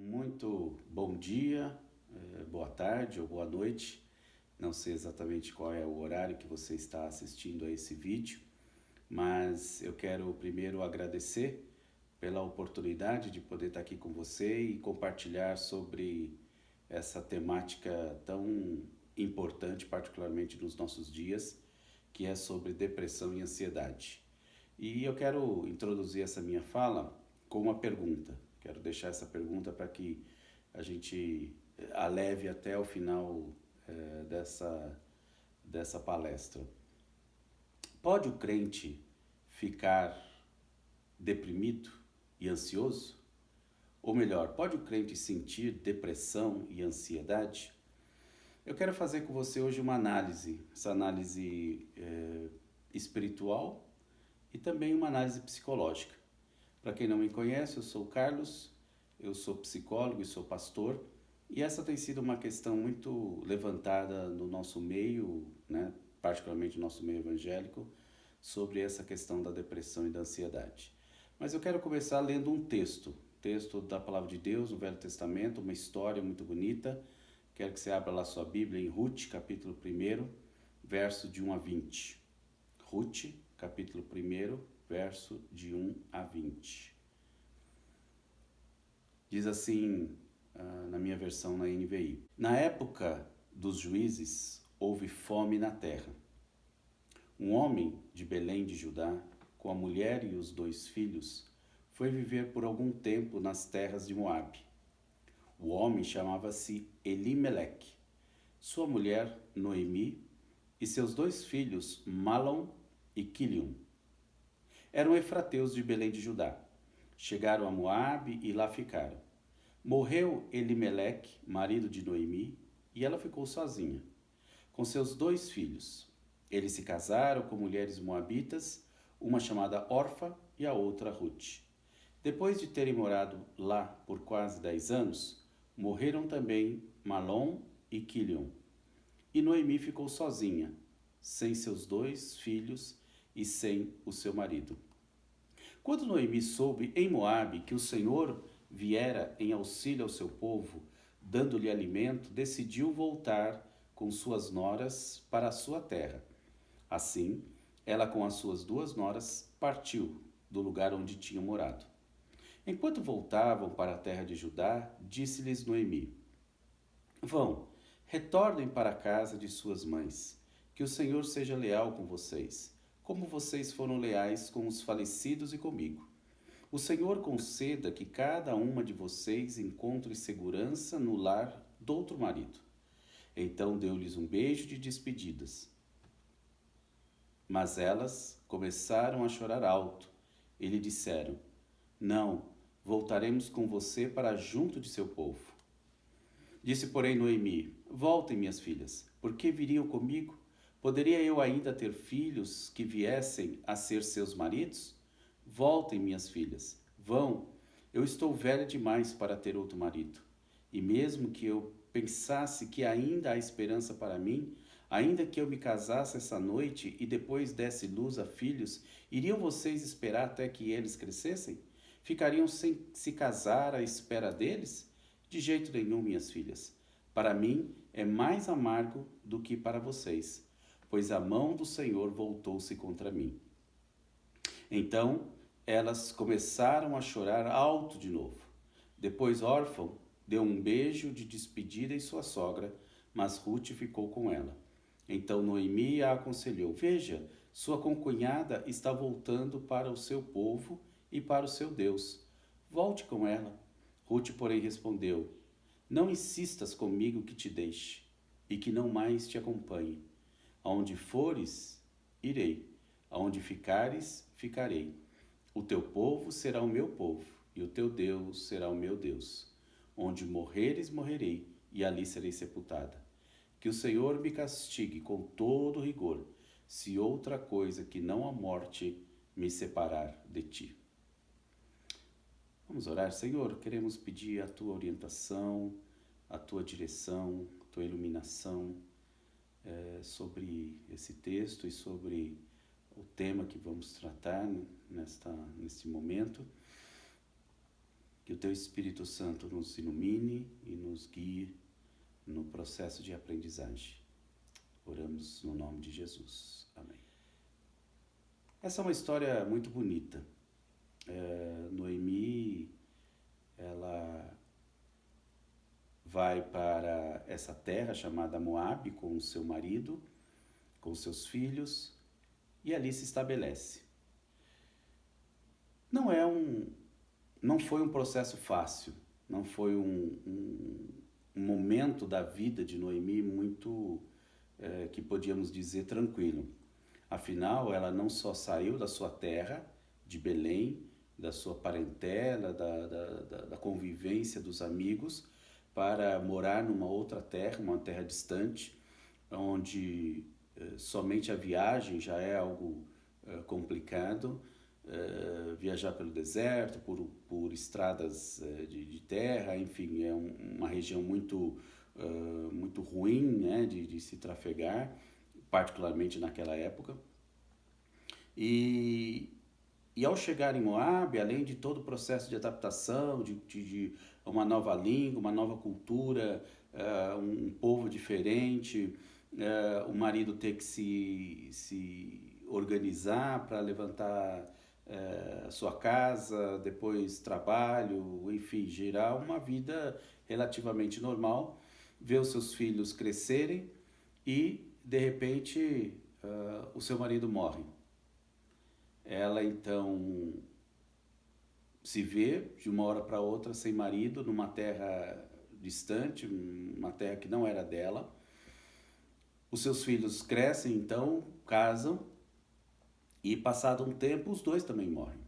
Muito bom dia, boa tarde ou boa noite. Não sei exatamente qual é o horário que você está assistindo a esse vídeo, mas eu quero primeiro agradecer pela oportunidade de poder estar aqui com você e compartilhar sobre essa temática tão importante, particularmente nos nossos dias, que é sobre depressão e ansiedade. E eu quero introduzir essa minha fala com uma pergunta. Quero deixar essa pergunta para que a gente a leve até o final dessa palestra. Pode o crente ficar deprimido e ansioso? Ou melhor, pode o crente sentir depressão e ansiedade? Eu quero fazer com você hoje uma análise, essa análise espiritual e também uma análise psicológica. Para quem não me conhece, eu sou o Carlos, eu sou psicólogo e sou pastor, e essa tem sido uma questão muito levantada no nosso meio, né, particularmente no nosso meio evangélico, sobre essa questão da depressão e da ansiedade. Mas eu quero começar lendo um texto da Palavra de Deus, no Velho Testamento, uma história muito bonita. Quero que você abra lá sua Bíblia em Ruth, capítulo 1, verso de 1 a 20. Ruth, capítulo 1, verso de 1 a 20. Diz assim, na minha versão na NVI. Na época dos juízes, houve fome na terra. Um homem de Belém de Judá, com a mulher e os 2 filhos, foi viver por algum tempo nas terras de Moabe. O homem chamava-se Elimeleque, sua mulher Noemi e seus 2 filhos Malom e Quilium. Eram efrateus de Belém de Judá. Chegaram a Moabe e lá ficaram. Morreu Elimeleque, marido de Noemi, e ela ficou sozinha, com seus 2 filhos. Eles se casaram com mulheres moabitas, uma chamada Orfa e a outra Ruth. Depois de terem morado lá por quase 10 anos, morreram também Malom e Quilion. E Noemi ficou sozinha, sem seus 2 filhos e sem o seu marido. Quando Noemi soube em Moabe que o Senhor viera em auxílio ao seu povo, dando-lhe alimento, decidiu voltar com suas noras para a sua terra. Assim, ela com as suas 2 noras partiu do lugar onde tinham morado. Enquanto voltavam para a terra de Judá, disse-lhes Noemi: Vão, retornem para a casa de suas mães, que o Senhor seja leal com vocês, como vocês foram leais com os falecidos e comigo. O Senhor conceda que cada uma de vocês encontre segurança no lar do outro marido. Então deu-lhes um beijo de despedidas. Mas elas começaram a chorar alto e lhe disseram: Não, voltaremos com você para junto de seu povo. Disse, porém, Noemi: Voltem, minhas filhas, porque viriam comigo? Poderia eu ainda ter filhos que viessem a ser seus maridos? Voltem, minhas filhas, vão. Eu estou velha demais para ter outro marido. E mesmo que eu pensasse que ainda há esperança para mim, ainda que eu me casasse essa noite e depois desse luz a filhos, iriam vocês esperar até que eles crescessem? Ficariam sem se casar à espera deles? De jeito nenhum, minhas filhas. Para mim é mais amargo do que para vocês, pois a mão do Senhor voltou-se contra mim. Então elas começaram a chorar alto de novo. Depois Órfão deu um beijo de despedida em sua sogra, mas Ruth ficou com ela. Então Noemi a aconselhou: Veja, sua concunhada está voltando para o seu povo e para o seu Deus. Volte com ela. Ruth, porém, respondeu: Não insistas comigo que te deixe e que não mais te acompanhe. Aonde fores, irei. Aonde ficares, ficarei. O teu povo será o meu povo, e o teu Deus será o meu Deus. Onde morreres, morrerei, e ali serei sepultada. Que o Senhor me castigue com todo rigor, se outra coisa que não a morte me separar de ti. Vamos orar. Senhor, queremos pedir a tua orientação, a tua direção, a tua iluminação sobre esse texto e sobre o tema que vamos tratar neste momento. Que o Teu Espírito Santo nos ilumine e nos guie no processo de aprendizagem. Oramos no nome de Jesus. Amém. Essa é uma história muito bonita. Noemi, ela vai para essa terra chamada Moabe com o seu marido, com seus filhos, e ali se estabelece. Não foi um processo fácil, não foi um momento da vida de Noemi muito, que podíamos dizer, tranquilo. Afinal, ela não só saiu da sua terra, de Belém, da sua parentela, da convivência dos amigos, para morar numa outra terra, uma terra distante, onde somente a viagem já é algo complicado, viajar pelo deserto, por estradas de terra, enfim, é uma região muito ruim, né, de se trafegar, particularmente naquela época. E ao chegar em Moabe, além de todo o processo de adaptação, de uma nova língua, uma nova cultura, um povo diferente, o marido ter que se organizar para levantar sua casa, depois trabalho, enfim, gerar uma vida relativamente normal, ver os seus filhos crescerem e, de repente, o seu marido morre. Ela então se vê de uma hora para outra sem marido, numa terra distante, uma terra que não era dela. Os seus filhos crescem então, casam e, passado um tempo, os dois também morrem.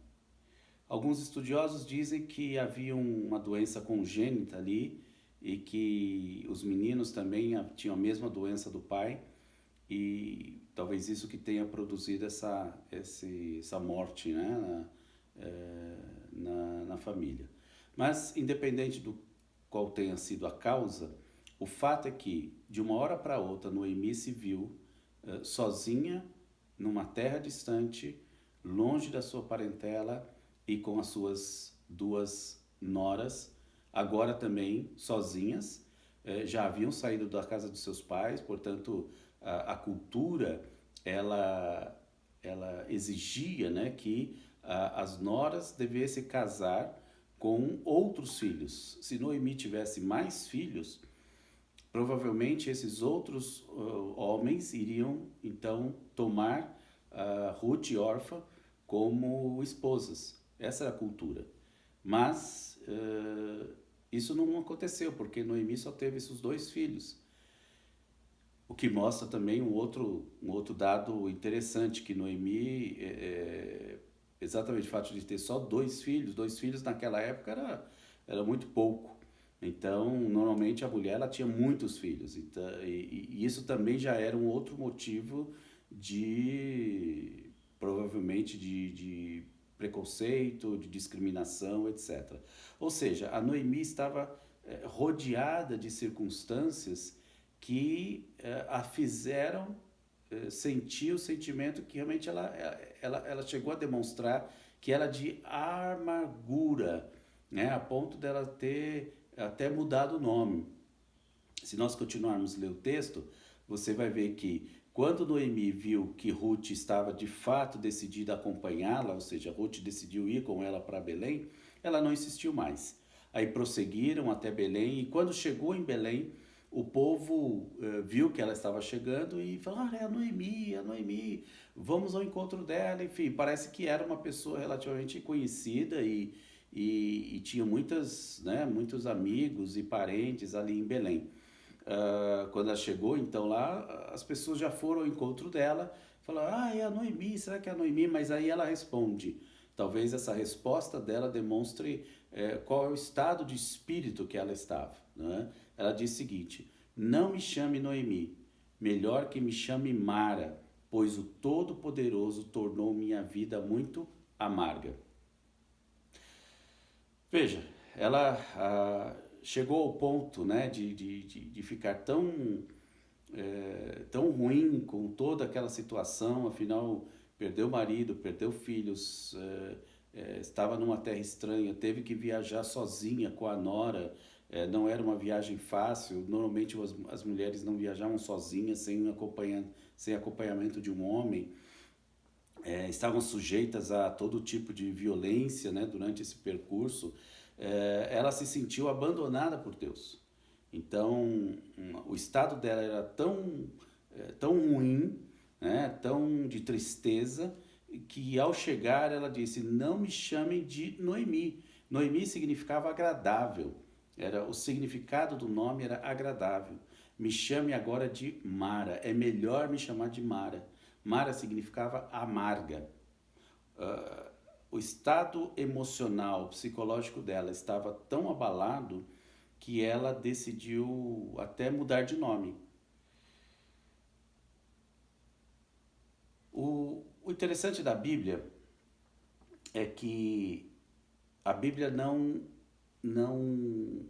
Alguns estudiosos dizem que havia uma doença congênita ali e que os meninos também tinham a mesma doença do pai, e talvez isso que tenha produzido essa morte, né, na família. Mas, independente do qual tenha sido a causa, o fato é que, de uma hora para outra, Noemi se viu sozinha, numa terra distante, longe da sua parentela e com as suas duas noras, agora também sozinhas, já haviam saído da casa dos seus pais, portanto, a cultura, ela exigia, né, que as noras devessem casar com outros filhos. Se Noemi tivesse mais filhos, provavelmente esses outros homens iriam então tomar Ruth e Orfa como esposas. Essa era a cultura. Mas isso não aconteceu, porque Noemi só teve esses dois filhos. O que mostra também um outro dado interessante, que Noemi, exatamente o fato de ter só dois filhos naquela época era muito pouco. Então, normalmente a mulher ela tinha muitos filhos, então, e isso também já era um outro motivo provavelmente de preconceito, de discriminação, etc. Ou seja, a Noemi estava rodeada de circunstâncias que a fizeram sentir o sentimento que realmente ela chegou a demonstrar, que era de amargura, né, a ponto dela ter até mudado o nome. Se nós continuarmos a ler o texto, você vai ver que quando Noemi viu que Ruth estava de fato decidida a acompanhá-la, ou seja, Ruth decidiu ir com ela para Belém, ela não insistiu mais. Aí prosseguiram até Belém, e quando chegou em Belém, o povo viu que ela estava chegando e falou: é a Noemi, vamos ao encontro dela. Enfim, parece que era uma pessoa relativamente conhecida e tinha muitos amigos e parentes ali em Belém. Quando ela chegou, então lá, as pessoas já foram ao encontro dela, falaram: é a Noemi, será que é a Noemi? Mas aí ela responde. Talvez essa resposta dela demonstre qual é o estado de espírito que ela estava, né? Ela diz o seguinte: não me chame Noemi, melhor que me chame Mara, pois o Todo-Poderoso tornou minha vida muito amarga. Veja, ela chegou ao ponto, né, de ficar tão ruim com toda aquela situação. Afinal, perdeu o marido, perdeu filhos, estava numa terra estranha, teve que viajar sozinha com a nora, não era uma viagem fácil, normalmente as mulheres não viajavam sozinhas, sem acompanhamento de um homem, estavam sujeitas a todo tipo de violência, né, durante esse percurso. Ela se sentiu abandonada por Deus. Então, o estado dela era tão ruim, né, tão de tristeza, que ao chegar ela disse: não me chamem de Noemi. Noemi significava agradável. O significado do nome era agradável. Me chame agora de Mara. É melhor me chamar de Mara. Mara significava amarga. O estado emocional, psicológico dela estava tão abalado que ela decidiu até mudar de nome. O interessante da Bíblia é que a Bíblia não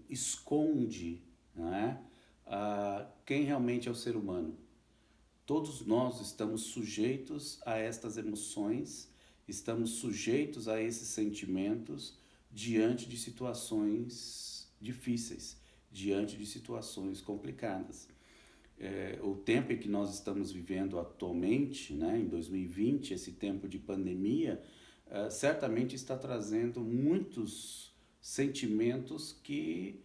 esconde, né, quem realmente é o ser humano. Todos nós estamos sujeitos a estas emoções, estamos sujeitos a esses sentimentos diante de situações difíceis, diante de situações complicadas. O tempo em que nós estamos vivendo atualmente, né, em 2020, esse tempo de pandemia, certamente está trazendo muitos sentimentos que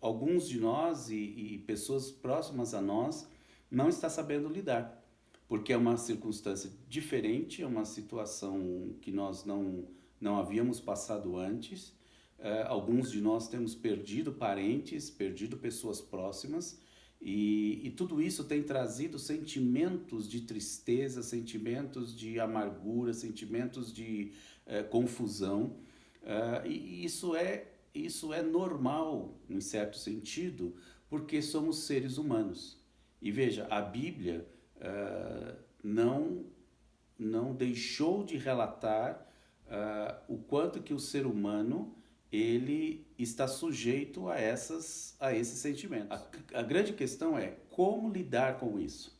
alguns de nós e pessoas próximas a nós não está sabendo lidar, porque é uma circunstância diferente, é uma situação que nós não havíamos passado antes. Alguns de nós temos perdido parentes, perdido pessoas próximas, e tudo isso tem trazido sentimentos de tristeza, sentimentos de amargura, sentimentos de confusão, e isso é normal, em certo sentido, porque somos seres humanos. E veja, a Bíblia não deixou de relatar o quanto que o ser humano ele está sujeito a esses sentimentos. A grande questão é como lidar com isso.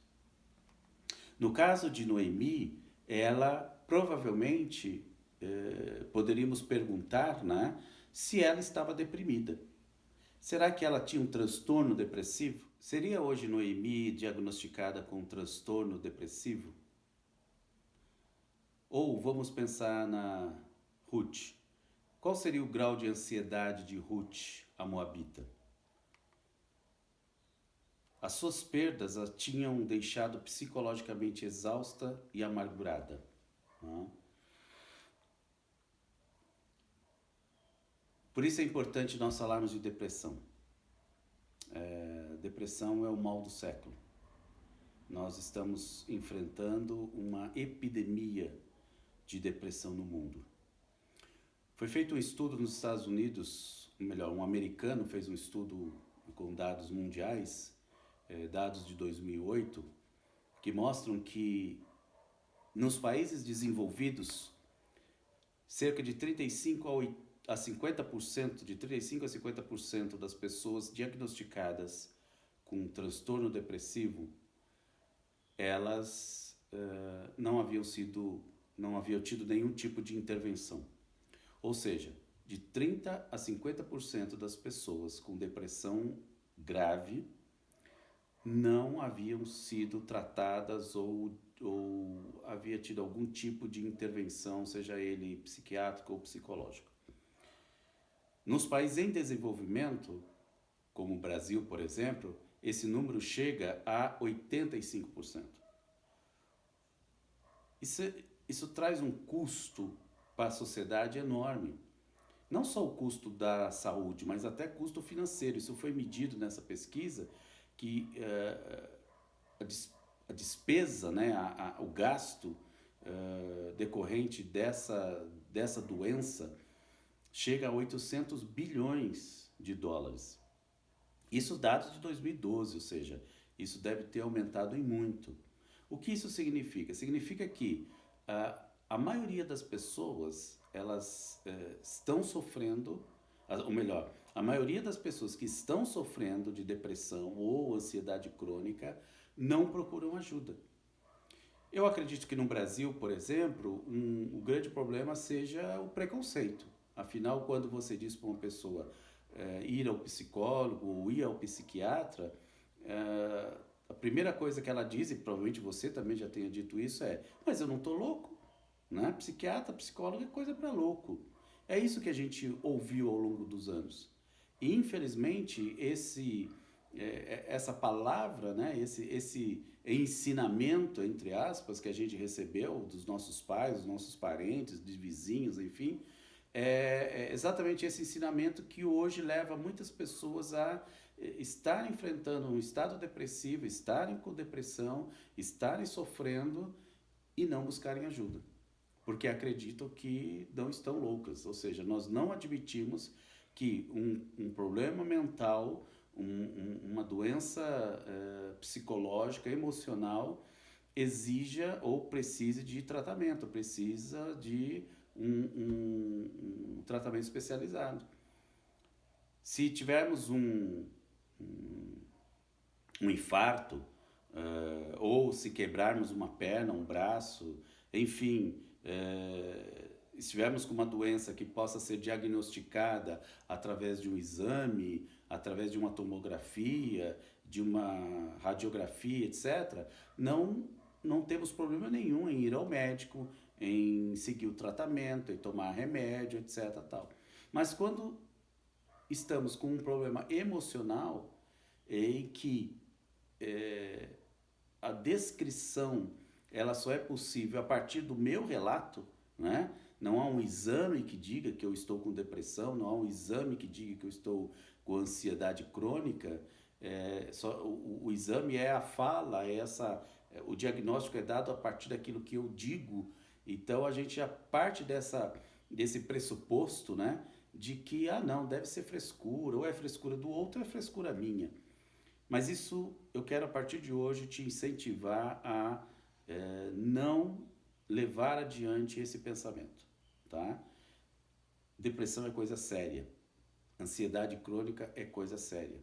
No caso de Noemi, ela provavelmente poderíamos perguntar, né, se ela estava deprimida. Será que ela tinha um transtorno depressivo? Seria hoje Noemi diagnosticada com um transtorno depressivo? Ou vamos pensar na Ruth. Qual seria o grau de ansiedade de Ruth, a Moabita? As suas perdas a tinham deixado psicologicamente exausta e amargurada. Por isso é importante nós falarmos de depressão. Depressão é o mal do século. Nós estamos enfrentando uma epidemia de depressão no mundo. Foi feito um estudo nos Estados Unidos, melhor, um americano fez um estudo com dados mundiais, dados de 2008, que mostram que nos países desenvolvidos, cerca de 35 a 50%, de 35 a 50% das pessoas diagnosticadas com transtorno depressivo, elas não haviam tido nenhum tipo de intervenção. Ou seja, de 30 a 50% das pessoas com depressão grave não haviam sido tratadas ou havia tido algum tipo de intervenção, seja ele psiquiátrico ou psicológico. Nos países em desenvolvimento, como o Brasil, por exemplo, esse número chega a 85%. Isso traz um custo para a sociedade enorme. Não só o custo da saúde, mas até custo financeiro. Isso foi medido nessa pesquisa, que a despesa, né, o gasto decorrente dessa doença chega a 800 bilhões de dólares. Isso dados de 2012, ou seja, isso deve ter aumentado em muito. O que isso significa? Significa que a maioria das pessoas, elas estão sofrendo, ou melhor, a maioria das pessoas que estão sofrendo de depressão ou ansiedade crônica não procuram ajuda. Eu acredito que no Brasil, por exemplo, o grande problema seja o preconceito. Afinal, quando você diz para uma pessoa ir ao psicólogo ou ir ao psiquiatra, a primeira coisa que ela diz, e provavelmente você também já tenha dito isso, é: mas eu não estou louco, né? Psiquiatra, psicólogo é coisa para louco. É isso que a gente ouviu ao longo dos anos. E infelizmente essa palavra, né, esse ensinamento, entre aspas, que a gente recebeu dos nossos pais, dos nossos parentes, de vizinhos, enfim, é exatamente esse ensinamento que hoje leva muitas pessoas a estar enfrentando um estado depressivo, estarem com depressão, estarem sofrendo e não buscarem ajuda, porque acreditam que não estão loucas. Ou seja, nós não admitimos que um problema mental, uma doença psicológica, emocional, exija ou precise de tratamento, precisa de um tratamento especializado. Se tivermos um infarto, ou se quebrarmos uma perna, um braço, enfim, estivermos com uma doença que possa ser diagnosticada através de um exame, através de uma tomografia, de uma radiografia, etc., não temos problema nenhum em ir ao médico, em seguir o tratamento, em tomar remédio, etc. Tal. Mas quando estamos com um problema emocional em que a descrição ela só é possível a partir do meu relato, né? Não há um exame que diga que eu estou com depressão, não há um exame que diga que eu estou com ansiedade crônica. O exame é a fala, o diagnóstico é dado a partir daquilo que eu digo. Então a gente já parte desse pressuposto, né? De que, não, deve ser frescura, ou é frescura do outro ou é frescura minha. Mas isso eu quero a partir de hoje te incentivar a não levar adiante esse pensamento, tá? Depressão é coisa séria, ansiedade crônica é coisa séria.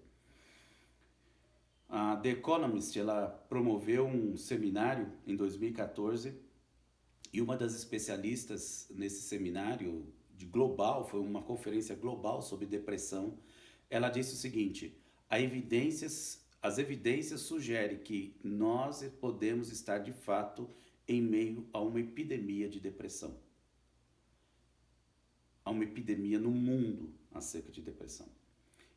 A The Economist, ela promoveu um seminário em 2014 e uma das especialistas nesse seminário de global, foi uma conferência global sobre depressão, ela disse o seguinte: as evidências sugerem que nós podemos estar de fato em meio a uma epidemia de depressão. Há uma epidemia no mundo acerca de depressão.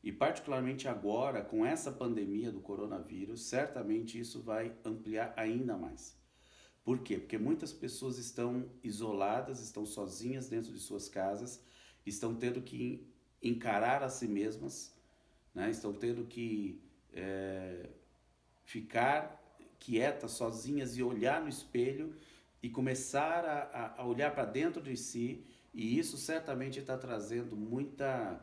E particularmente agora, com essa pandemia do coronavírus, certamente isso vai ampliar ainda mais. Por quê? Porque muitas pessoas estão isoladas, estão sozinhas dentro de suas casas, estão tendo que encarar a si mesmas, né? Estão tendo que ficar quietas, sozinhas e olhar no espelho e começar a olhar para dentro de si, e isso certamente está trazendo muita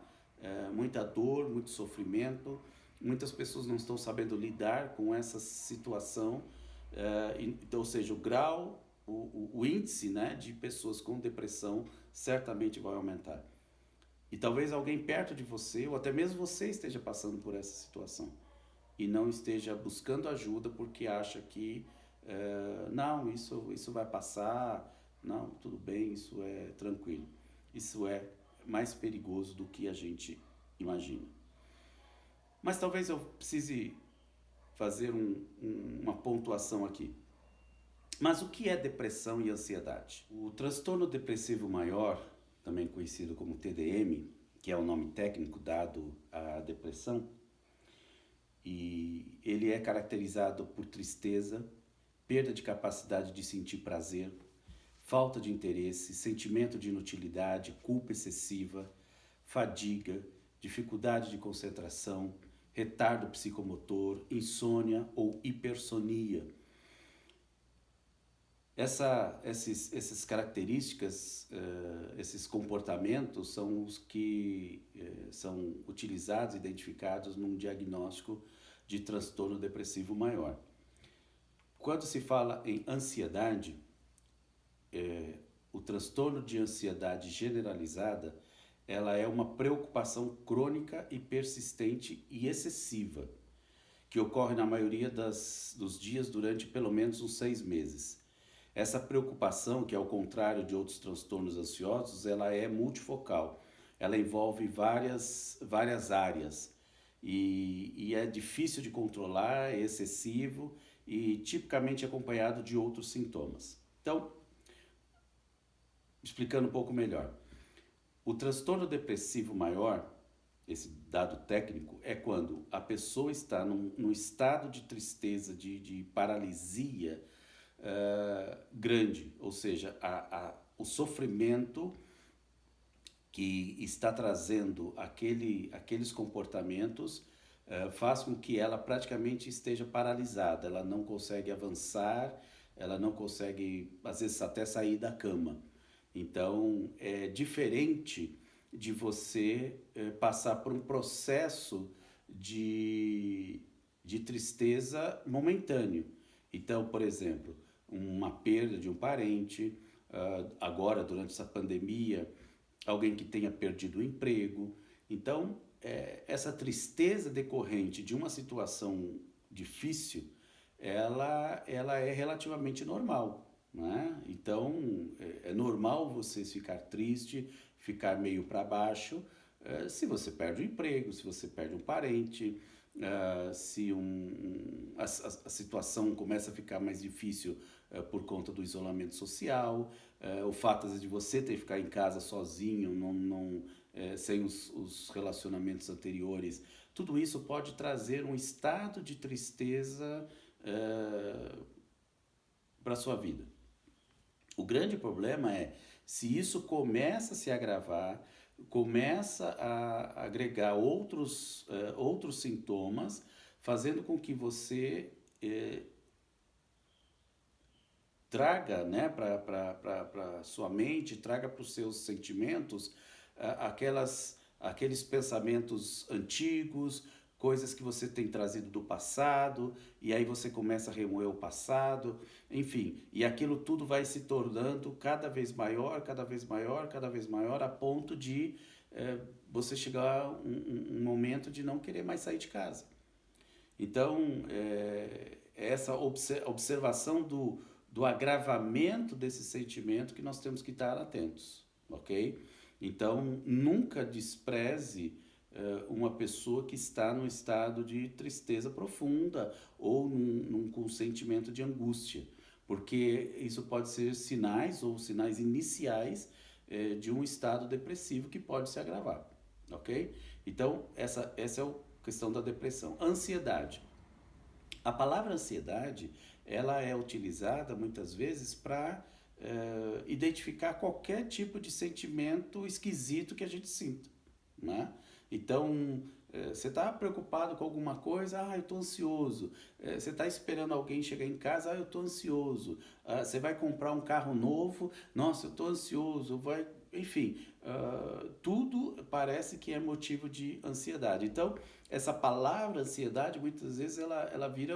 dor, muito sofrimento. Muitas pessoas não estão sabendo lidar com essa situação, então, ou seja, o grau, o índice, né, de pessoas com depressão certamente vai aumentar. E talvez alguém perto de você, ou até mesmo você, esteja passando por essa situação e não esteja buscando ajuda porque acha que não, isso vai passar, não, tudo bem, isso é tranquilo. Isso é mais perigoso do que a gente imagina. Mas talvez eu precise fazer uma pontuação aqui. Mas o que é depressão e ansiedade? O transtorno depressivo maior, também conhecido como TDM, que é o nome técnico dado à depressão, e ele é caracterizado por tristeza, perda de capacidade de sentir prazer, falta de interesse, sentimento de inutilidade, culpa excessiva, fadiga, dificuldade de concentração, retardo psicomotor, insônia ou hipersonia. Essas características, esses comportamentos são os que são utilizados, identificados num diagnóstico de transtorno depressivo maior. Quando se fala em ansiedade, o transtorno de ansiedade generalizada, ela é uma preocupação crônica e persistente e excessiva, que ocorre na maioria dos dias durante pelo menos uns 6 meses. Essa preocupação, que é ao contrário de outros transtornos ansiosos, ela é multifocal. Ela envolve várias áreas e é difícil de controlar, é excessivo e tipicamente acompanhado de outros sintomas. Então, explicando um pouco melhor, o transtorno depressivo maior, esse dado técnico, é quando a pessoa está num estado de tristeza, de paralisia grande, ou seja, o sofrimento que está trazendo aqueles comportamentos faz com que ela praticamente esteja paralisada, ela não consegue avançar, ela não consegue, às vezes, até sair da cama. Então, é diferente de você passar por um processo de tristeza momentâneo. Então, por exemplo, uma perda de um parente, agora durante essa pandemia, alguém que tenha perdido o emprego. Então, essa tristeza decorrente de uma situação difícil, ela é relativamente normal, né? Então, é normal você ficar triste, ficar meio para baixo, se você perde o emprego, se você perde um parente, se a situação começa a ficar mais difícil por conta do isolamento social, o fato de você ter que ficar em casa sozinho, sem os relacionamentos anteriores, tudo isso pode trazer um estado de tristeza para a sua vida. O grande problema é se isso começa a se agravar, começa a agregar outros sintomas, fazendo com que você traga, né, para sua mente, traga para os seus sentimentos aqueles pensamentos antigos, coisas que você tem trazido do passado, e aí você começa a remoer o passado, enfim, e aquilo tudo vai se tornando cada vez maior, cada vez maior, cada vez maior, a ponto de você chegar a um momento de não querer mais sair de casa. Então, essa observação do agravamento desse sentimento que nós temos que estar atentos, ok? Então, nunca despreze uma pessoa que está num estado de tristeza profunda ou com sentimento de angústia, porque isso pode ser sinais ou sinais iniciais de um estado depressivo que pode se agravar, ok? Então, essa é a questão da depressão. Ansiedade. A palavra ansiedade, ela é utilizada muitas vezes para identificar qualquer tipo de sentimento esquisito que a gente sinta, né? Então, você está preocupado com alguma coisa, eu estou ansioso. Você está esperando alguém chegar em casa, eu estou ansioso. Você vai comprar um carro novo, nossa, eu estou ansioso. Enfim, tudo parece que é motivo de ansiedade. Então, essa palavra ansiedade, muitas vezes, ela vira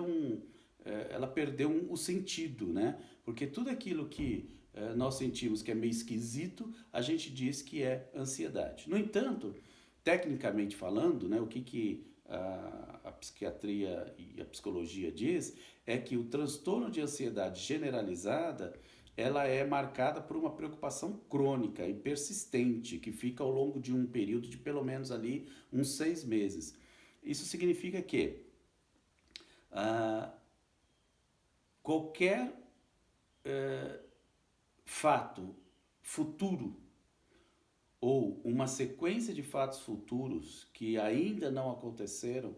ela perdeu o sentido, né? Porque tudo aquilo que nós sentimos que é meio esquisito, a gente diz que é ansiedade. No entanto, tecnicamente falando, né, o que a psiquiatria e a psicologia diz é que o transtorno de ansiedade generalizada, ela é marcada por uma preocupação crônica e persistente, que fica ao longo de um período de pelo menos ali uns 6 meses. Isso significa que qualquer fato futuro ou uma sequência de fatos futuros que ainda não aconteceram,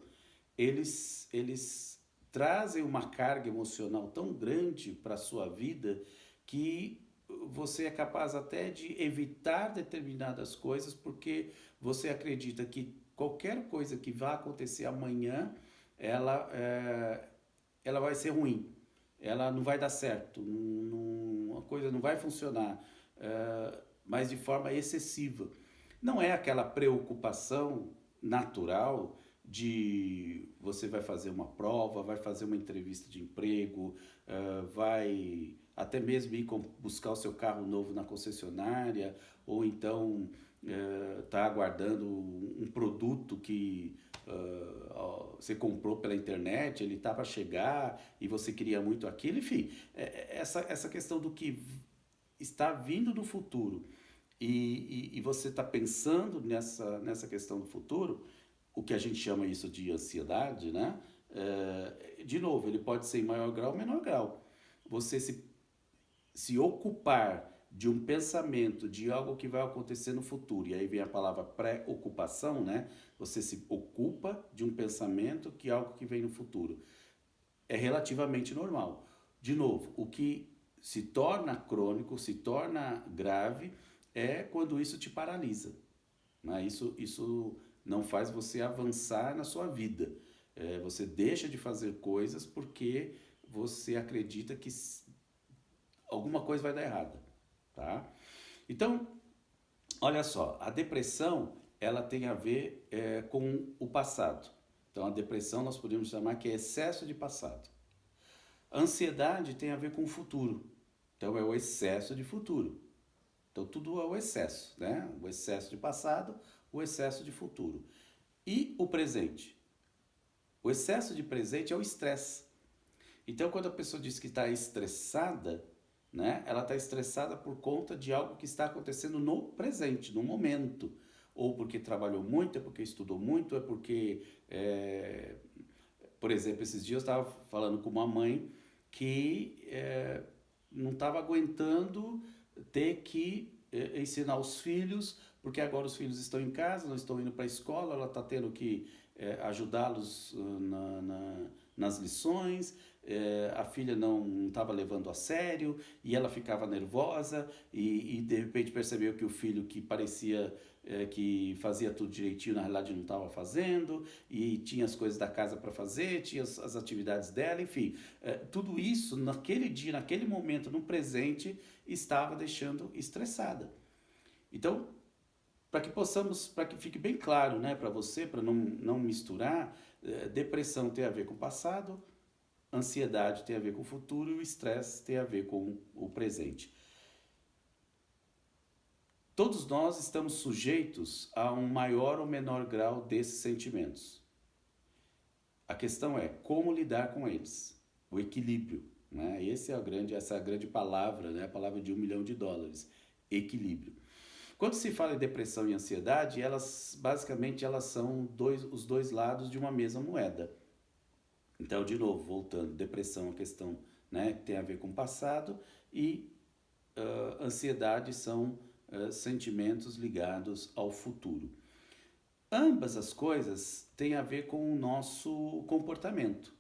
eles trazem uma carga emocional tão grande para a sua vida que você é capaz até de evitar determinadas coisas porque você acredita que qualquer coisa que vá acontecer amanhã, ela vai ser ruim, ela não vai dar certo, a coisa não vai funcionar, mas de forma excessiva. Não é aquela preocupação natural você vai fazer uma prova, vai fazer uma entrevista de emprego, vai até mesmo ir buscar o seu carro novo na concessionária, ou então tá aguardando um produto que você comprou pela internet, ele tá para chegar e você queria muito aquilo, enfim, essa questão do que está vindo do futuro e você está pensando nessa questão do futuro, o que a gente chama isso de ansiedade, né? De novo, ele pode ser em maior grau ou menor grau. Você se ocupar de um pensamento, de algo que vai acontecer no futuro, e aí vem a palavra pré-ocupação, né? Você se ocupa de um pensamento que é algo que vem no futuro. É relativamente normal. De novo, o que se torna crônico, se torna grave, é quando isso te paralisa. Né? Isso não faz você avançar na sua vida. Você deixa de fazer coisas porque você acredita que alguma coisa vai dar errada. Tá? Então, olha só, a depressão ela tem a ver com o passado. Então, a depressão nós podemos chamar que é excesso de passado. A ansiedade tem a ver com o futuro. Então, é o excesso de futuro. Então, tudo é o excesso, né? O excesso de passado, o excesso de futuro. E o presente? O excesso de presente é o estresse. Então, quando a pessoa diz que está estressada, né? Ela está estressada por conta de algo que está acontecendo no presente, no momento. Ou porque trabalhou muito, é porque estudou muito, é porque... Por exemplo, esses dias eu estava falando com uma mãe que não estava aguentando ter que ensinar os filhos, porque agora os filhos estão em casa, não estão indo para a escola, ela está tendo que ajudá-los nas lições, a filha não estava levando a sério e ela ficava nervosa e de repente percebeu que o filho que parecia que fazia tudo direitinho, na realidade não estava fazendo, e tinha as coisas da casa para fazer, tinha as atividades dela, enfim. Tudo isso, naquele dia, naquele momento, no presente, estava deixando estressada. Então, para que fique bem claro, né, para você, para não misturar, depressão tem a ver com o passado, ansiedade tem a ver com o futuro e o estresse tem a ver com o presente. Todos nós estamos sujeitos a um maior ou menor grau desses sentimentos. A questão é como lidar com eles, o equilíbrio. Né? Essa é a grande palavra, né? A palavra de $1 milhão, equilíbrio. Quando se fala em depressão e ansiedade, basicamente elas são os dois lados de uma mesma moeda. Então, de novo, voltando, depressão é uma questão, né, que tem a ver com o passado e ansiedade são sentimentos ligados ao futuro. Ambas as coisas têm a ver com o nosso comportamento,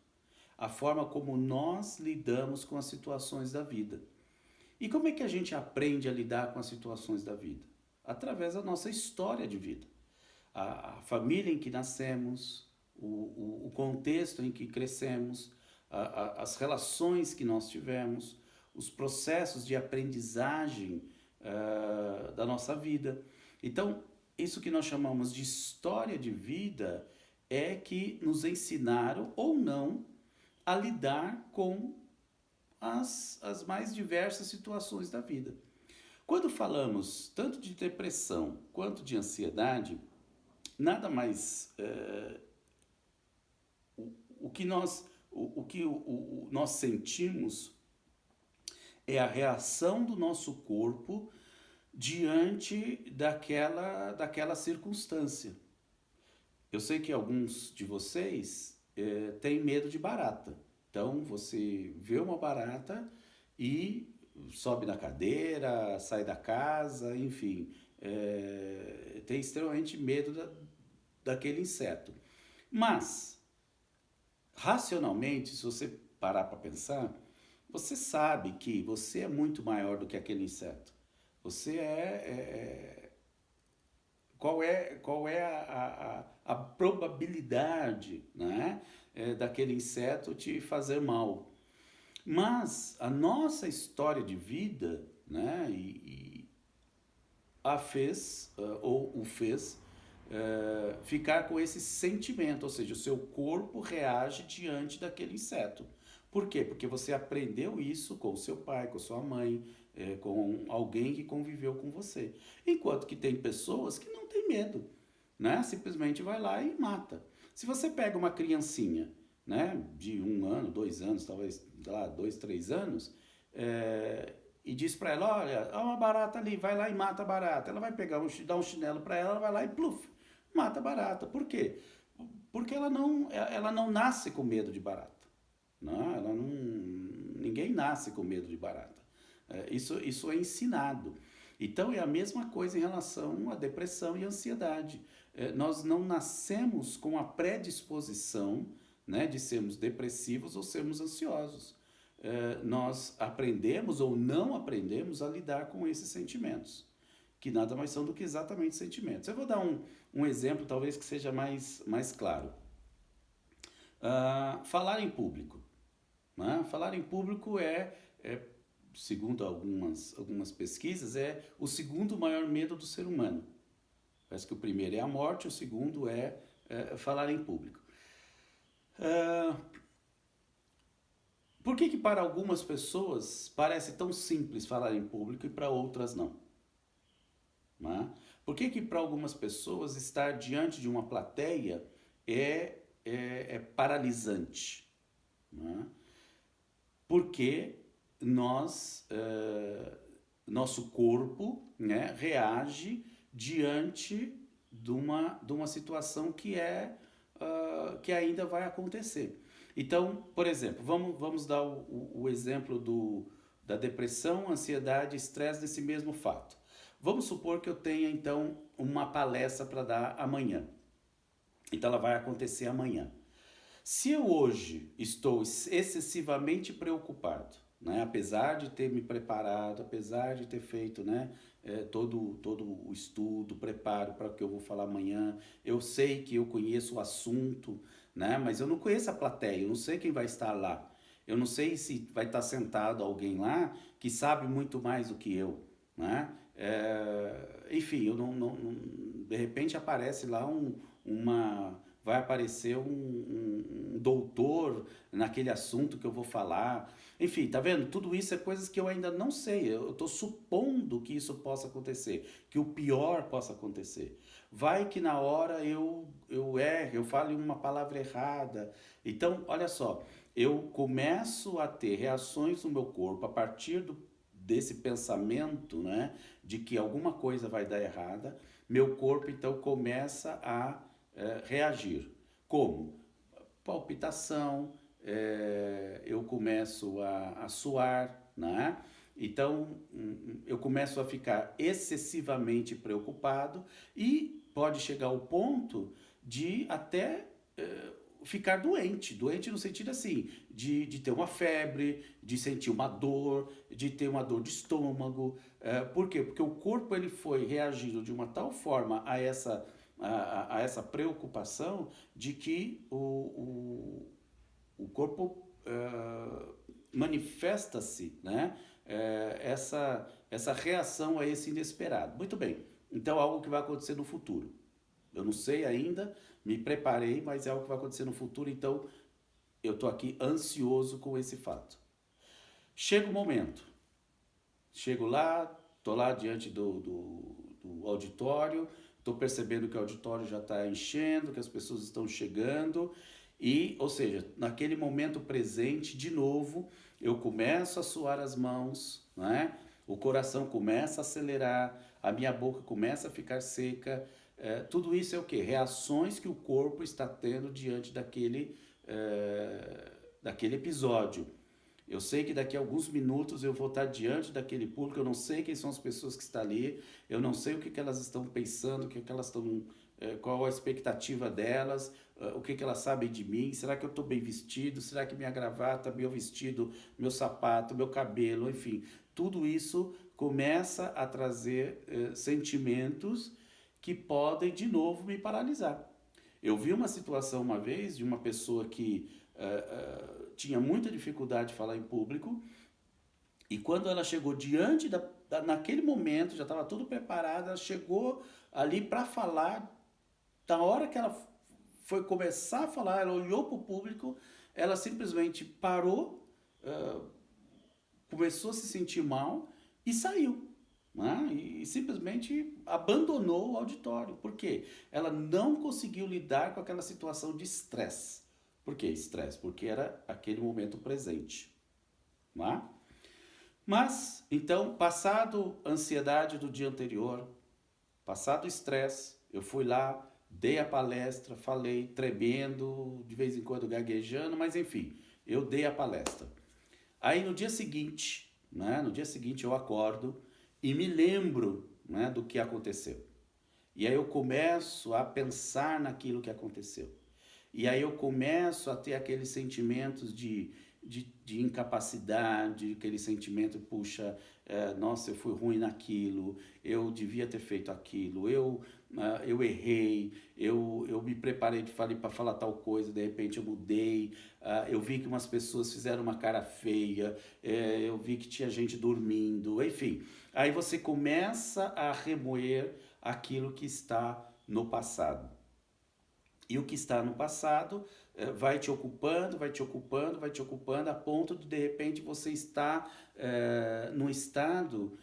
a forma como nós lidamos com as situações da vida. E como é que a gente aprende a lidar com as situações da vida? Através da nossa história de vida. A família em que nascemos, o contexto em que crescemos, as relações que nós tivemos, os processos de aprendizagem da nossa vida. Então, isso que nós chamamos de história de vida é que nos ensinaram ou não a lidar com as mais diversas situações da vida. Quando falamos tanto de depressão quanto de ansiedade, nada mais o que nós sentimos é a reação do nosso corpo diante daquela circunstância. Eu sei que alguns de vocês têm medo de barata. Então, você vê uma barata e sobe na cadeira, sai da casa, enfim, tem extremamente medo daquele inseto. Mas, racionalmente, se você parar para pensar, você sabe que você é muito maior do que aquele inseto. Você qual é a probabilidade, né, daquele inseto te fazer mal? Mas a nossa história de vida, né, a fez, ou o fez, ficar com esse sentimento, ou seja, o seu corpo reage diante daquele inseto. Por quê? Porque você aprendeu isso com o seu pai, com sua mãe, com alguém que conviveu com você. Enquanto que tem pessoas que não têm medo, né? Simplesmente vai lá e mata. Se você pega uma criancinha, né, de 1 ano, 2 anos, talvez, sei lá, 2, 3 anos, e diz para ela, olha, há uma barata ali, vai lá e mata a barata. Ela vai pegar dar um chinelo para ela, ela vai lá e pluf, mata a barata. Por quê? Porque ela não nasce com medo de barata. Não, ninguém nasce com medo de barata. Isso é ensinado. Então é a mesma coisa em relação à depressão e ansiedade. Nós não nascemos com a predisposição, né, de sermos depressivos ou sermos ansiosos. Nós aprendemos ou não aprendemos a lidar com esses sentimentos, que nada mais são do que exatamente sentimentos. Eu vou dar um exemplo talvez que seja mais claro. Falar em público. Né? Falar em público segundo algumas pesquisas, é o segundo maior medo do ser humano. Parece que o primeiro é a morte, o segundo é falar em público. Por que para algumas pessoas parece tão simples falar em público e para outras não? Né? Por que para algumas pessoas estar diante de uma plateia é paralisante? Né? Porque nosso corpo, né, reage diante de uma situação que ainda vai acontecer. Então, por exemplo, vamos dar o exemplo da depressão, ansiedade e estresse desse mesmo fato. Vamos supor que eu tenha, então, uma palestra para dar amanhã. Então, ela vai acontecer amanhã. Se eu hoje estou excessivamente preocupado, né, apesar de ter me preparado, apesar de ter feito, né, todo o estudo, preparo para o que eu vou falar amanhã, eu sei que eu conheço o assunto, né, mas eu não conheço a plateia, eu não sei quem vai estar lá. Eu não sei se vai estar sentado alguém lá que sabe muito mais do que eu, né? Enfim, de repente aparece lá vai aparecer um doutor naquele assunto que eu vou falar. Enfim, tá vendo? Tudo isso é coisas que eu ainda não sei. Eu estou supondo que isso possa acontecer, que o pior possa acontecer. Vai que na hora eu erro, eu falo uma palavra errada. Então, olha só, eu começo a ter reações no meu corpo a partir desse pensamento, né, de que alguma coisa vai dar errada. Meu corpo então começa a reagir. Como? Palpitação, eu começo a suar, né? Então, eu começo a ficar excessivamente preocupado e pode chegar ao ponto de até ficar doente. Doente no sentido assim, de ter uma febre, de sentir uma dor, de ter uma dor de estômago. Por quê? Porque o corpo ele foi reagindo de uma tal forma a essa preocupação de que o corpo manifesta-se, né? Essa reação a esse inesperado. Muito bem, então algo que vai acontecer no futuro. Eu não sei ainda, me preparei, mas é algo que vai acontecer no futuro, então eu estou aqui ansioso com esse fato. Chega o momento, chego lá, estou lá diante do auditório, estou percebendo que o auditório já está enchendo, que as pessoas estão chegando, ou seja, naquele momento presente, de novo, eu começo a suar as mãos, né? O coração começa a acelerar, a minha boca começa a ficar seca. Tudo isso é o quê? Reações que o corpo está tendo diante daquele episódio. Eu sei que daqui a alguns minutos eu vou estar diante daquele público, eu não sei quem são as pessoas que estão ali, eu não sei o que elas estão pensando, qual a expectativa delas, o que elas sabem de mim, será que eu estou bem vestido, será que minha gravata, meu vestido, meu sapato, meu cabelo, enfim, tudo isso começa a trazer sentimentos que podem de novo me paralisar. Eu vi uma situação uma vez de uma pessoa que tinha muita dificuldade de falar em público, e quando ela chegou diante naquele momento, já estava tudo preparado, ela chegou ali para falar, na hora que ela foi começar a falar, ela olhou para o público, ela simplesmente parou começou a se sentir mal e saiu. Né? E simplesmente abandonou o auditório. Por quê? Ela não conseguiu lidar com aquela situação de estresse. Por que estresse? Porque era aquele momento presente. Né? Mas, então, passado a ansiedade do dia anterior, passado o estresse, eu fui lá, dei a palestra, falei tremendo, de vez em quando gaguejando, mas enfim, eu dei a palestra. Aí no dia seguinte, né, no dia seguinte eu acordo e me lembro, né, do que aconteceu. E aí eu começo a pensar naquilo que aconteceu. E aí eu começo a ter aqueles sentimentos de incapacidade, aquele sentimento, puxa, nossa, eu fui ruim naquilo, eu devia ter feito aquilo, eu errei, eu me preparei falei para falar tal coisa, de repente eu mudei, eu vi que umas pessoas fizeram uma cara feia, eu vi que tinha gente dormindo, enfim. Aí você começa a remoer aquilo que está no passado. E o que está no passado vai te ocupando, vai te ocupando, vai te ocupando, a ponto de repente você estar num estado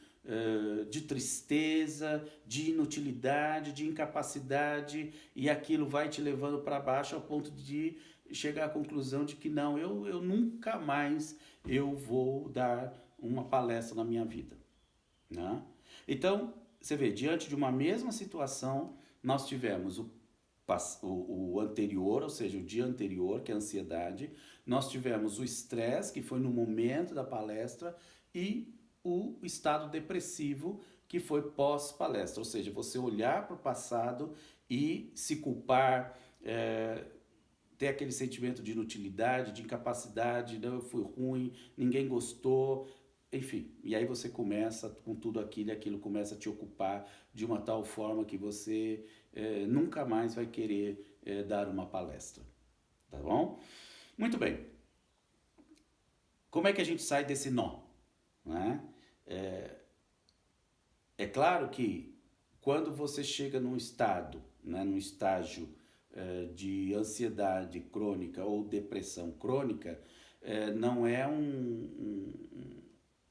de tristeza, de inutilidade, de incapacidade, e aquilo vai te levando para baixo ao ponto de chegar à conclusão de que não, eu nunca mais eu vou dar uma palestra na minha vida. Né? Então, você vê, diante de uma mesma situação, nós tivemos o anterior, ou seja, o dia anterior, que é a ansiedade, nós tivemos o estresse, que foi no momento da palestra, e o estado depressivo, que foi pós-palestra, ou seja, você olhar para o passado e se culpar, ter aquele sentimento de inutilidade, de incapacidade, não, eu fui ruim, ninguém gostou, enfim. E aí você começa com tudo aquilo e aquilo começa a te ocupar de uma tal forma que você nunca mais vai querer dar uma palestra. Tá bom? Muito bem. Como é que a gente sai desse nó? Né? É claro que quando você chega num estado, né, num estágio de ansiedade crônica ou depressão crônica, não é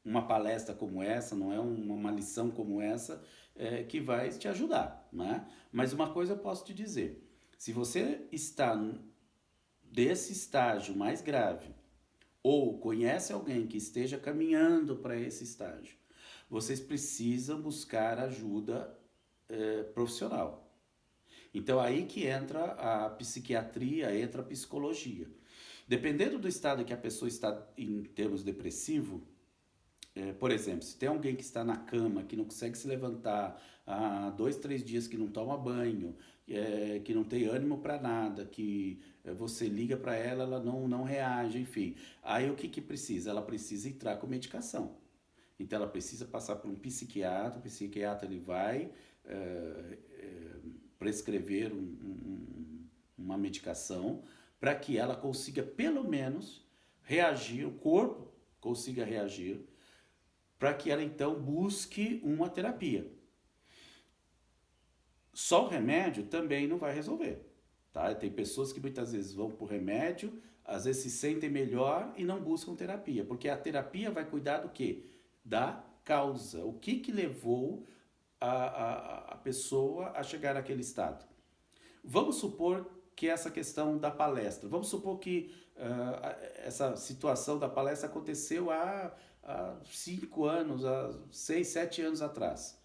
uma palestra como essa, não é uma lição como essa que vai te ajudar. Né? Mas uma coisa eu posso te dizer, se você está desse estágio mais grave, ou conhece alguém que esteja caminhando para esse estágio, vocês precisam buscar ajuda profissional. Então aí que entra a psiquiatria, entra a psicologia. Dependendo do estado que a pessoa está em termos depressivo, por exemplo, se tem alguém que está na cama, que não consegue se levantar há 2, 3 dias, que não toma banho, que não tem ânimo para nada, que você liga para ela, ela não reage, enfim. Aí o que precisa? Ela precisa entrar com medicação. Então ela precisa passar por um psiquiatra, o psiquiatra ele vai prescrever uma medicação para que ela consiga pelo menos reagir, o corpo consiga reagir, para que ela então busque uma terapia. Só o remédio também não vai resolver. Tá? Tem pessoas que muitas vezes vão por remédio, às vezes se sentem melhor e não buscam terapia, porque a terapia vai cuidar do quê? Da causa. O que levou a pessoa a chegar naquele estado? Vamos supor que essa questão da palestra, vamos supor que essa situação da palestra aconteceu há 5 anos, há 6, 7 anos atrás.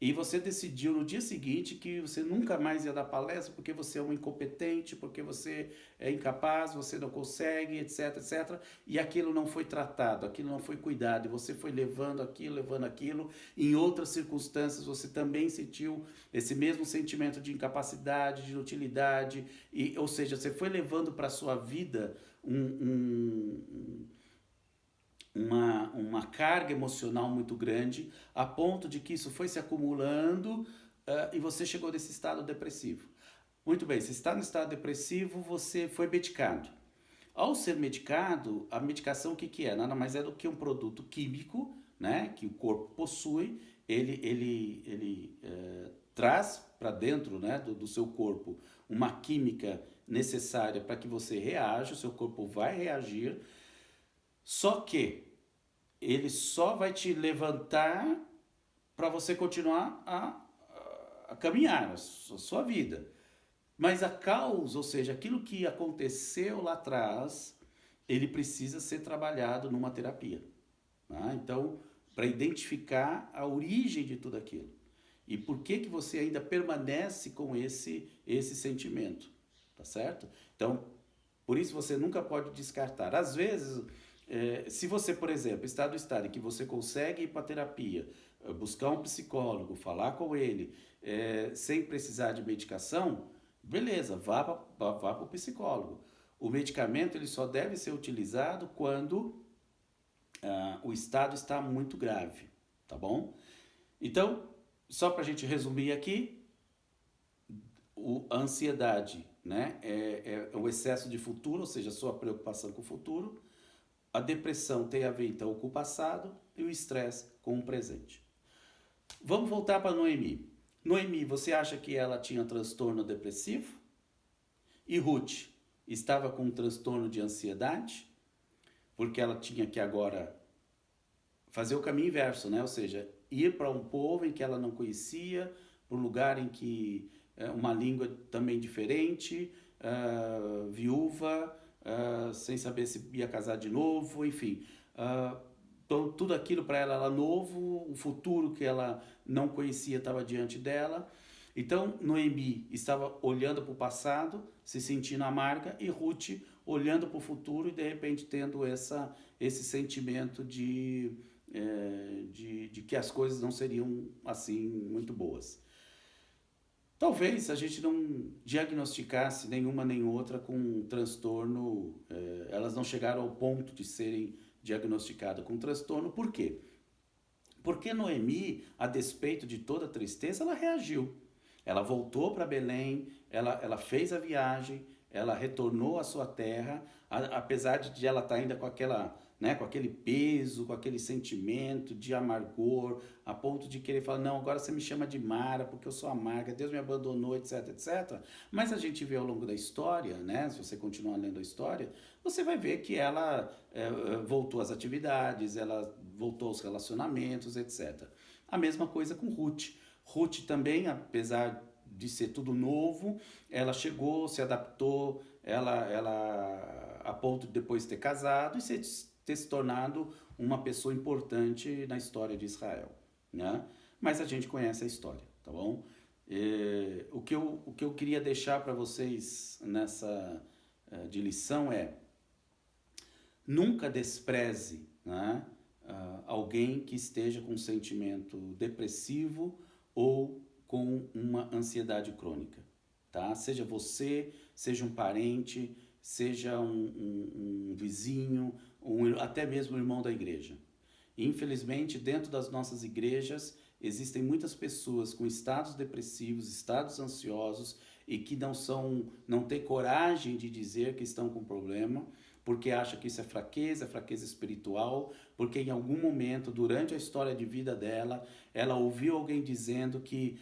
E você decidiu no dia seguinte que você nunca mais ia dar palestra porque você é um incompetente, porque você é incapaz, você não consegue, etc, etc. E aquilo não foi tratado, aquilo não foi cuidado, e você foi levando aquilo. Em outras circunstâncias você também sentiu esse mesmo sentimento de incapacidade, de inutilidade, ou seja, você foi levando para a sua vida uma carga emocional muito grande, a ponto de que isso foi se acumulando e você chegou nesse estado depressivo. Muito bem, se está no estado depressivo, você foi medicado. Ao ser medicado, a medicação o que é? Nada mais é do que um produto químico, né, que o corpo possui, ele traz para dentro, né, do seu corpo uma química necessária para que você reaja, o seu corpo vai reagir. Só que ele só vai te levantar para você continuar a caminhar a sua vida. Mas a causa, ou seja, aquilo que aconteceu lá atrás, ele precisa ser trabalhado numa terapia. Tá? Então, para identificar a origem de tudo aquilo. E por que que você ainda permanece com esse sentimento, tá certo? Então, por isso você nunca pode descartar. Às vezes, se você, por exemplo, está no estado em que você consegue ir para terapia, buscar um psicólogo, falar com ele, sem precisar de medicação, beleza, vá para o psicólogo. O medicamento ele só deve ser utilizado quando o estado está muito grave, tá bom? Então, só para a gente resumir aqui, a ansiedade, né, é o excesso de futuro, ou seja, a sua preocupação com o futuro. A depressão tem a ver então com o passado e o estresse com o presente. Vamos voltar para Noemi. Noemi, você acha que ela tinha transtorno depressivo? E Ruth estava com um transtorno de ansiedade? Porque ela tinha que agora fazer o caminho inverso, né? Ou seja, ir para um povo em que ela não conhecia, para um lugar em que uma língua também diferente, viúva, sem saber se ia casar de novo, enfim. Então, tudo aquilo para ela era novo, o futuro que ela não conhecia estava diante dela. Então, Noemi estava olhando para o passado, se sentindo amarga, e Ruth olhando para o futuro e de repente tendo esse sentimento de que as coisas não seriam assim muito boas. Talvez a gente não diagnosticasse nenhuma nem outra com um transtorno, elas não chegaram ao ponto de serem diagnosticadas com transtorno. Por quê? Porque Noemi, a despeito de toda a tristeza, ela reagiu. Ela voltou para Belém, ela fez a viagem, ela retornou à sua terra, apesar de ela estar ainda com aquela, né, com aquele peso, com aquele sentimento de amargor, a ponto de querer falar, não, agora você me chama de Mara, porque eu sou amarga, Deus me abandonou, etc, etc. Mas a gente vê ao longo da história, né, se você continuar lendo a história, você vai ver que ela voltou às atividades, ela voltou aos relacionamentos, etc. A mesma coisa com Ruth. Ruth também, apesar de ser tudo novo, ela chegou, se adaptou, ela a ponto de depois ter casado e ter se tornado uma pessoa importante na história de Israel, né? Mas a gente conhece a história, tá bom? O que eu queria deixar para vocês nessa de lição é: nunca despreze, né, alguém que esteja com um sentimento depressivo ou com uma ansiedade crônica, tá? Seja você, seja um parente, seja um vizinho, até mesmo um irmão da igreja. Infelizmente, dentro das nossas igrejas, existem muitas pessoas com estados depressivos, estados ansiosos e que não têm coragem de dizer que estão com problema, porque acha que isso é fraqueza espiritual, porque em algum momento, durante a história de vida dela, ela ouviu alguém dizendo que,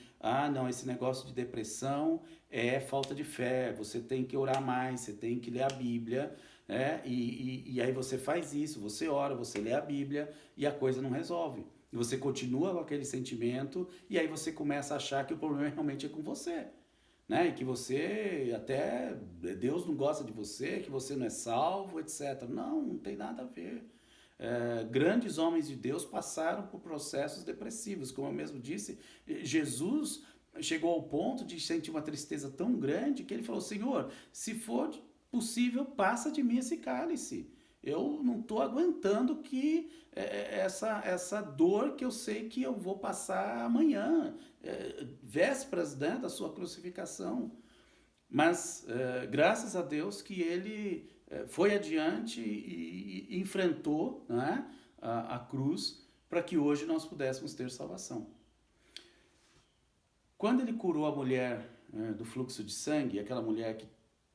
não, esse negócio de depressão é falta de fé, você tem que orar mais, você tem que ler a Bíblia, né? E aí você faz isso, você ora, você lê a Bíblia e a coisa não resolve. E você continua com aquele sentimento e aí você começa a achar que o problema realmente é com você. Né? E que você até Deus não gosta de você, que você não é salvo, etc. Não, não tem nada a ver. Grandes homens de Deus passaram por processos depressivos, como eu mesmo disse. Jesus chegou ao ponto de sentir uma tristeza tão grande que ele falou: Senhor, se for possível, passa de mim esse cálice. Eu não estou aguentando que essa dor que eu sei que eu vou passar amanhã, vésperas, né, da sua crucificação. Mas graças a Deus que ele foi adiante e enfrentou, né, a cruz para que hoje nós pudéssemos ter salvação. Quando ele curou a mulher do fluxo de sangue, aquela mulher que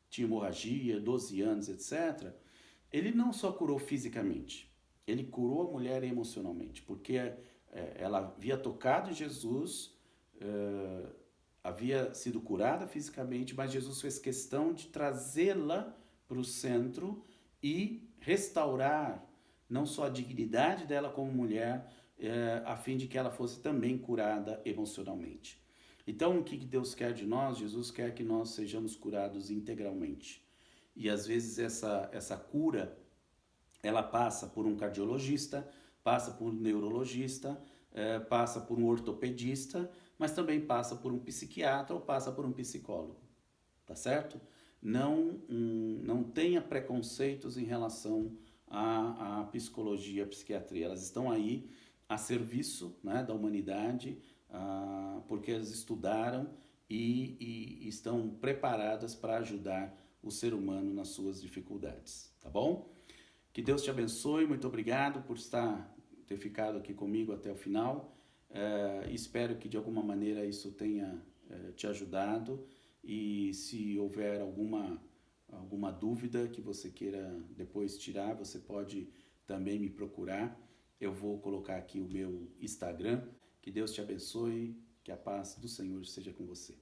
tinha hemorragia, 12 anos, etc., ele não só curou fisicamente, ele curou a mulher emocionalmente, porque ela havia tocado em Jesus, havia sido curada fisicamente, mas Jesus fez questão de trazê-la para o centro e restaurar não só a dignidade dela como mulher, a fim de que ela fosse também curada emocionalmente. Então, o que Deus quer de nós? Jesus quer que nós sejamos curados integralmente. E às vezes essa cura, ela passa por um cardiologista, passa por um neurologista, passa por um ortopedista, mas também passa por um psiquiatra ou passa por um psicólogo, tá certo? Não tenha preconceitos em relação à psicologia, à psiquiatria. Elas estão aí a serviço, né, da humanidade, porque elas estudaram e estão preparadas para ajudar o ser humano nas suas dificuldades, tá bom? Que Deus te abençoe, muito obrigado por ter ficado aqui comigo até o final. Espero que de alguma maneira isso tenha te ajudado, e se houver alguma dúvida que você queira depois tirar, você pode também me procurar. Eu vou colocar aqui o meu Instagram. Que Deus te abençoe, que a paz do Senhor seja com você.